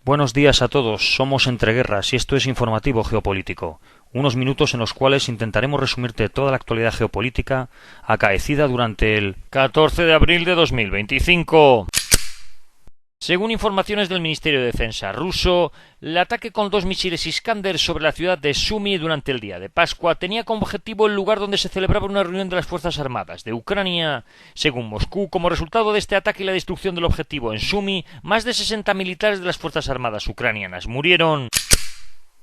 Buenos días a todos, somos Entre Guerras y esto es Informativo Geopolítico, unos minutos en los cuales intentaremos resumirte toda la actualidad geopolítica acaecida durante el 14 de abril de 2025. Según informaciones del Ministerio de Defensa ruso, el ataque con 2 misiles Iskander sobre la ciudad de Sumy durante el día de Pascua tenía como objetivo el lugar donde se celebraba una reunión de las Fuerzas Armadas de Ucrania. Según Moscú, como resultado de este ataque y la destrucción del objetivo en Sumy, más de 60 militares de las Fuerzas Armadas ucranianas murieron.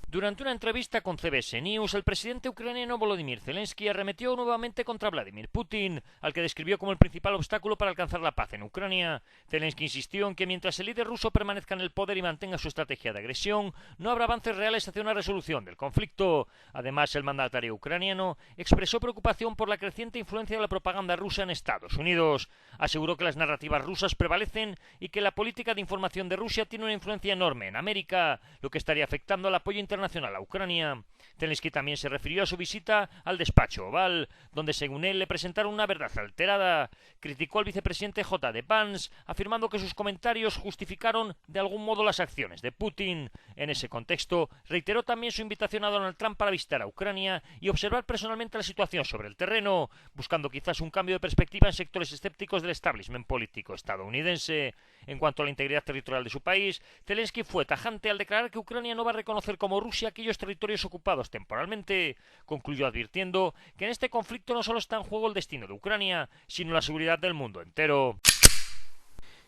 Durante una entrevista con CBS News, el presidente ucraniano Volodymyr Zelensky arremetió nuevamente contra Vladimir Putin, al que describió como el principal obstáculo para alcanzar la paz en Ucrania. Zelensky insistió en que mientras el líder ruso permanezca en el poder y mantenga su estrategia de agresión, no habrá avances reales hacia una resolución del conflicto. Además, el mandatario ucraniano expresó preocupación por la creciente influencia de la propaganda rusa en Estados Unidos. Aseguró que las narrativas rusas prevalecen y que la política de información de Rusia tiene una influencia enorme en América, lo que estaría afectando al apoyo internacional a Ucrania. Zelensky también se refirió a su visita al despacho Oval, donde según él le presentaron una verdad alterada. Criticó al vicepresidente J.D. Vance, afirmando que sus comentarios justificaron de algún modo las acciones de Putin. En ese contexto, reiteró también su invitación a Donald Trump para visitar a Ucrania y observar personalmente la situación sobre el terreno, buscando quizás un cambio de perspectiva en sectores escépticos del establishment político estadounidense. En cuanto a la integridad territorial de su país, Zelensky fue tajante al declarar que Ucrania no va a reconocer como Rusia aquellos territorios ocupados temporalmente. Concluyó advirtiendo que en este conflicto no solo está en juego el destino de Ucrania, sino la seguridad del mundo entero.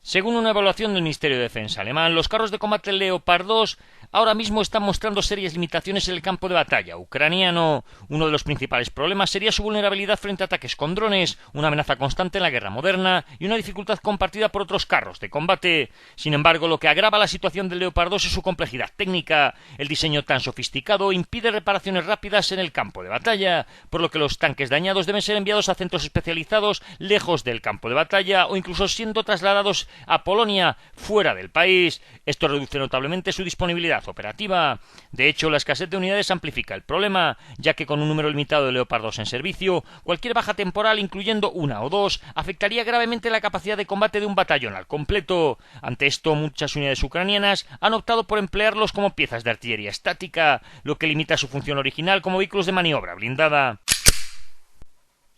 Según una evaluación del Ministerio de Defensa alemán, los carros de combate Leopard 2 ahora mismo están mostrando serias limitaciones en el campo de batalla ucraniano. Uno de los principales problemas sería su vulnerabilidad frente a ataques con drones, una amenaza constante en la guerra moderna y una dificultad compartida por otros carros de combate. Sin embargo, lo que agrava la situación del Leopard 2 es su complejidad técnica. El diseño tan sofisticado impide reparaciones rápidas en el campo de batalla, por lo que los tanques dañados deben ser enviados a centros especializados lejos del campo de batalla o incluso siendo trasladados a Polonia, fuera del país. Esto reduce notablemente su disponibilidad operativa. De hecho, la escasez de unidades amplifica el problema, ya que con un número limitado de Leopard 2 en servicio, cualquier baja temporal, incluyendo una o dos, afectaría gravemente la capacidad de combate de un batallón al completo. Ante esto, muchas unidades ucranianas han optado por emplearlos como piezas de artillería estática, lo que limita su función original como vehículos de maniobra blindada.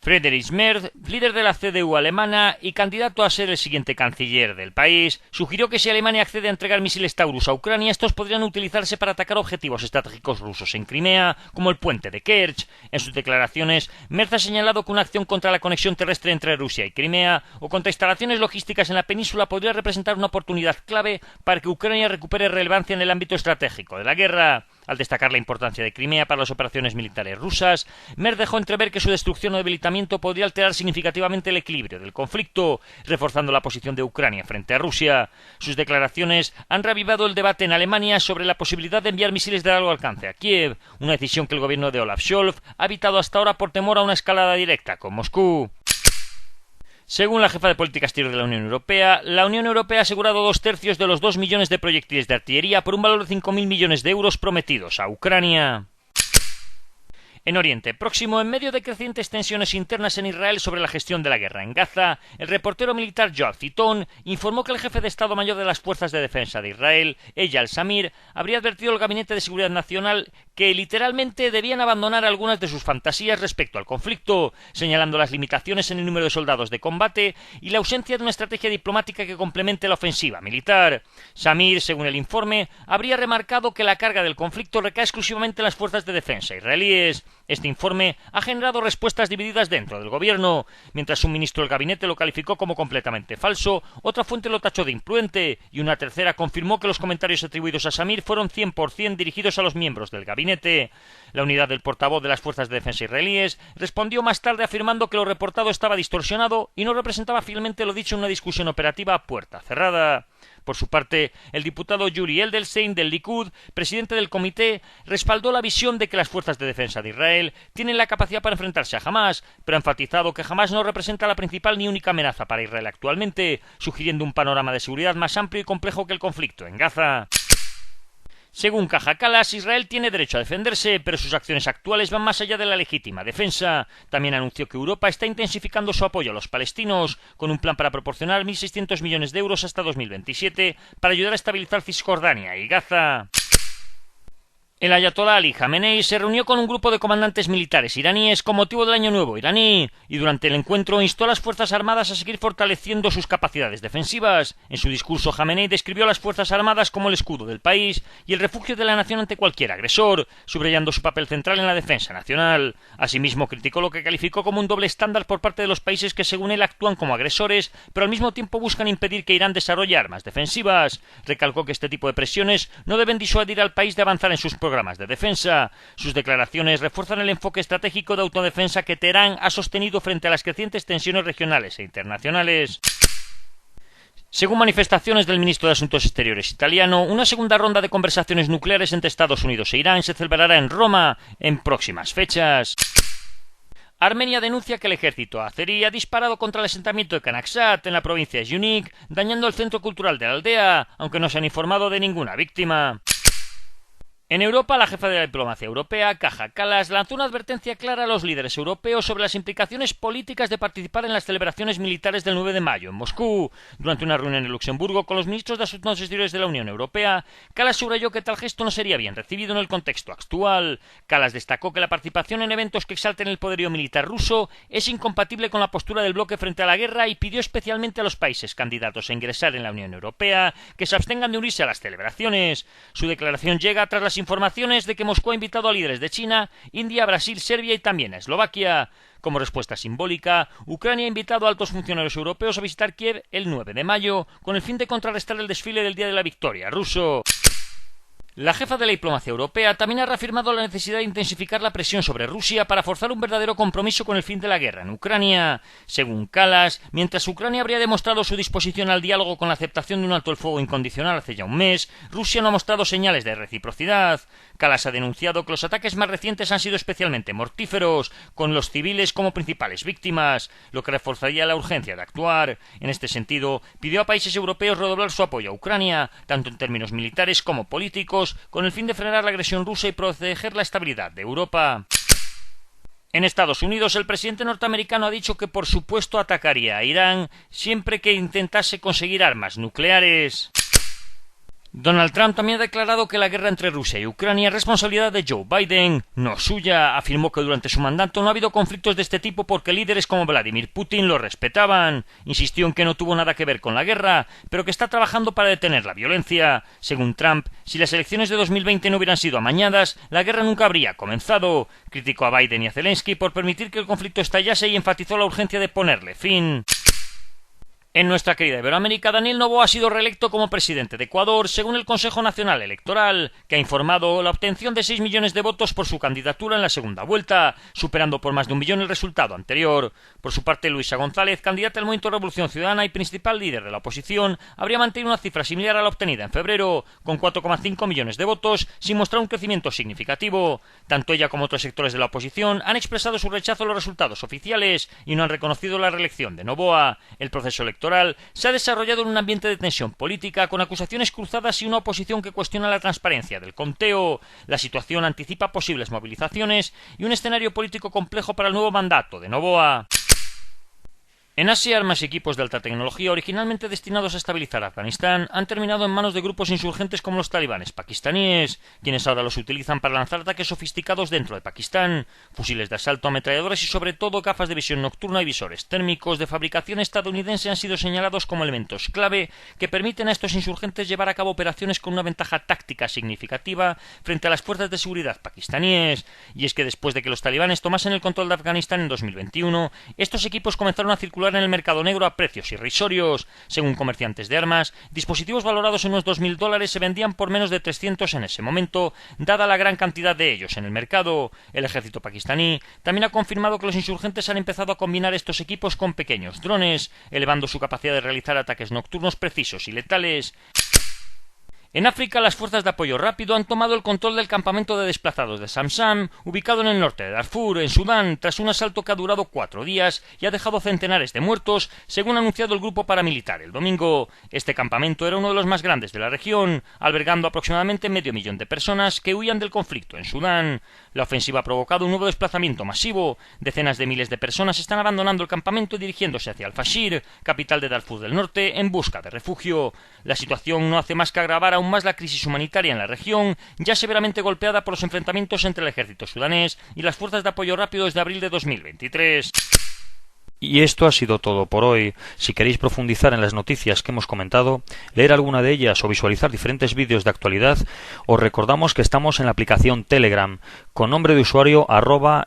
Friedrich Merz, líder de la CDU alemana y candidato a ser el siguiente canciller del país, sugirió que si Alemania accede a entregar misiles Taurus a Ucrania, estos podrían utilizarse para atacar objetivos estratégicos rusos en Crimea, como el puente de Kerch. En sus declaraciones, Merz ha señalado que una acción contra la conexión terrestre entre Rusia y Crimea o contra instalaciones logísticas en la península podría representar una oportunidad clave para que Ucrania recupere relevancia en el ámbito estratégico de la guerra. Al destacar la importancia de Crimea para las operaciones militares rusas, Merz dejó entrever que su destrucción o debilitamiento podría alterar significativamente el equilibrio del conflicto, reforzando la posición de Ucrania frente a Rusia. Sus declaraciones han reavivado el debate en Alemania sobre la posibilidad de enviar misiles de largo alcance a Kiev, una decisión que el gobierno de Olaf Scholz ha evitado hasta ahora por temor a una escalada directa con Moscú. Según la jefa de política exterior de la Unión Europea ha asegurado 2/3 de los 2 millones de proyectiles de artillería por un valor de 5.000 millones de euros prometidos a Ucrania. En Oriente Próximo, en medio de crecientes tensiones internas en Israel sobre la gestión de la guerra en Gaza, el reportero militar Yoav Zitón informó que el jefe de Estado Mayor de las Fuerzas de Defensa de Israel, Eyal Zamir, habría advertido al Gabinete de Seguridad Nacional que literalmente debían abandonar algunas de sus fantasías respecto al conflicto, señalando las limitaciones en el número de soldados de combate y la ausencia de una estrategia diplomática que complemente la ofensiva militar. Zamir, según el informe, habría remarcado que la carga del conflicto recae exclusivamente en las fuerzas de defensa israelíes. Este informe ha generado respuestas divididas dentro del gobierno. Mientras un ministro del gabinete lo calificó como completamente falso, otra fuente lo tachó de influente y una tercera confirmó que los comentarios atribuidos a Zamir fueron 100% dirigidos a los miembros del gabinete. La unidad del portavoz de las fuerzas de defensa israelíes respondió más tarde afirmando que lo reportado estaba distorsionado y no representaba fielmente lo dicho en una discusión operativa a puerta cerrada. Por su parte, el diputado Yuri Edelstein del Likud, presidente del comité, respaldó la visión de que las fuerzas de defensa de Israel tienen la capacidad para enfrentarse a Hamás, pero ha enfatizado que Hamás no representa la principal ni única amenaza para Israel actualmente, sugiriendo un panorama de seguridad más amplio y complejo que el conflicto en Gaza. Según Kaja Kallas, Israel tiene derecho a defenderse, pero sus acciones actuales van más allá de la legítima defensa. También anunció que Europa está intensificando su apoyo a los palestinos, con un plan para proporcionar 1.600 millones de euros hasta 2027 para ayudar a estabilizar Cisjordania y Gaza. El ayatolá Ali Jamenei se reunió con un grupo de comandantes militares iraníes con motivo del Año Nuevo iraní y durante el encuentro instó a las Fuerzas Armadas a seguir fortaleciendo sus capacidades defensivas. En su discurso, Jamenei describió a las Fuerzas Armadas como el escudo del país y el refugio de la nación ante cualquier agresor, subrayando su papel central en la defensa nacional. Asimismo, criticó lo que calificó como un doble estándar por parte de los países que, según él, actúan como agresores, pero al mismo tiempo buscan impedir que Irán desarrolle armas defensivas. Recalcó que este tipo de presiones no deben disuadir al país de avanzar en sus programas de defensa. Sus declaraciones refuerzan el enfoque estratégico de autodefensa que Teherán ha sostenido frente a las crecientes tensiones regionales e internacionales. Según manifestaciones del ministro de Asuntos Exteriores italiano, una segunda ronda de conversaciones nucleares entre Estados Unidos e Irán se celebrará en Roma en próximas fechas. Armenia denuncia que el ejército azerí ha disparado contra el asentamiento de Kanaksat en la provincia de Yunik, dañando el centro cultural de la aldea, aunque no se han informado de ninguna víctima. En Europa, la jefa de la diplomacia europea, Kaja Kallas, lanzó una advertencia clara a los líderes europeos sobre las implicaciones políticas de participar en las celebraciones militares del 9 de mayo en Moscú. Durante una reunión en Luxemburgo con los ministros de Asuntos Exteriores de la Unión Europea, Kallas subrayó que tal gesto no sería bien recibido en el contexto actual. Kallas destacó que la participación en eventos que exalten el poderío militar ruso es incompatible con la postura del bloque frente a la guerra y pidió especialmente a los países candidatos a ingresar en la Unión Europea que se abstengan de unirse a las celebraciones. Su declaración llega tras las informaciones de que Moscú ha invitado a líderes de China, India, Brasil, Serbia y también a Eslovaquia. Como respuesta simbólica, Ucrania ha invitado a altos funcionarios europeos a visitar Kiev el 9 de mayo, con el fin de contrarrestar el desfile del Día de la Victoria ruso. La jefa de la diplomacia europea también ha reafirmado la necesidad de intensificar la presión sobre Rusia para forzar un verdadero compromiso con el fin de la guerra en Ucrania. Según Kallas, mientras Ucrania habría demostrado su disposición al diálogo con la aceptación de un alto el fuego incondicional hace ya un mes, Rusia no ha mostrado señales de reciprocidad. Kallas ha denunciado que los ataques más recientes han sido especialmente mortíferos, con los civiles como principales víctimas, lo que reforzaría la urgencia de actuar. En este sentido, pidió a países europeos redoblar su apoyo a Ucrania, tanto en términos militares como políticos, con el fin de frenar la agresión rusa y proteger la estabilidad de Europa. En Estados Unidos, el presidente norteamericano ha dicho que por supuesto atacaría a Irán siempre que intentase conseguir armas nucleares. Donald Trump también ha declarado que la guerra entre Rusia y Ucrania es responsabilidad de Joe Biden, no suya. Afirmó que durante su mandato no ha habido conflictos de este tipo porque líderes como Vladimir Putin lo respetaban. Insistió en que no tuvo nada que ver con la guerra, pero que está trabajando para detener la violencia. Según Trump, si las elecciones de 2020 no hubieran sido amañadas, la guerra nunca habría comenzado. Criticó a Biden y a Zelensky por permitir que el conflicto estallase y enfatizó la urgencia de ponerle fin. En nuestra querida Iberoamérica, Daniel Noboa ha sido reelecto como presidente de Ecuador, según el Consejo Nacional Electoral, que ha informado la obtención de 6 millones de votos por su candidatura en la segunda vuelta, superando por más de 1 millón el resultado anterior. Por su parte, Luisa González, candidata del Movimiento Revolución Ciudadana y principal líder de la oposición, habría mantenido una cifra similar a la obtenida en febrero, con 4,5 millones de votos, sin mostrar un crecimiento significativo. Tanto ella como otros sectores de la oposición han expresado su rechazo a los resultados oficiales y no han reconocido la reelección de Noboa. El proceso electoral se ha desarrollado en un ambiente de tensión política, con acusaciones cruzadas y una oposición que cuestiona la transparencia del conteo. La situación anticipa posibles movilizaciones y un escenario político complejo para el nuevo mandato de Noboa. En Asia, armas y equipos de alta tecnología originalmente destinados a estabilizar Afganistán han terminado en manos de grupos insurgentes como los talibanes pakistaníes, quienes ahora los utilizan para lanzar ataques sofisticados dentro de Pakistán, fusiles de asalto, ametralladoras y sobre todo gafas de visión nocturna y visores térmicos de fabricación estadounidense han sido señalados como elementos clave que permiten a estos insurgentes llevar a cabo operaciones con una ventaja táctica significativa frente a las fuerzas de seguridad pakistaníes. Y es que después de que los talibanes tomasen el control de Afganistán en 2021, estos equipos comenzaron a circular en el mercado negro a precios irrisorios. Según comerciantes de armas, dispositivos valorados en unos $2.000 se vendían por menos de 300 en ese momento, dada la gran cantidad de ellos en el mercado. El ejército pakistaní también ha confirmado que los insurgentes han empezado a combinar estos equipos con pequeños drones, elevando su capacidad de realizar ataques nocturnos precisos y letales. En África, las fuerzas de apoyo rápido han tomado el control del campamento de desplazados de Samsam, ubicado en el norte de Darfur, en Sudán, tras un asalto que ha durado 4 días y ha dejado centenares de muertos, según ha anunciado el grupo paramilitar el domingo. Este campamento era uno de los más grandes de la región, albergando aproximadamente 500.000 de personas que huían del conflicto en Sudán. La ofensiva ha provocado un nuevo desplazamiento masivo. Decenas de miles de personas están abandonando el campamento y dirigiéndose hacia Al-Fashir, capital de Darfur del Norte, en busca de refugio. La situación no hace más que agravar aún más la crisis humanitaria en la región, ya severamente golpeada por los enfrentamientos entre el ejército sudanés y las fuerzas de apoyo rápido desde abril de 2023. Y esto ha sido todo por hoy. Si queréis profundizar en las noticias que hemos comentado, leer alguna de ellas o visualizar diferentes vídeos de actualidad, os recordamos que estamos en la aplicación Telegram, con nombre de usuario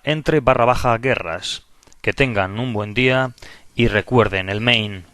@entre_guerras. Que tengan un buen día y recuerden el main.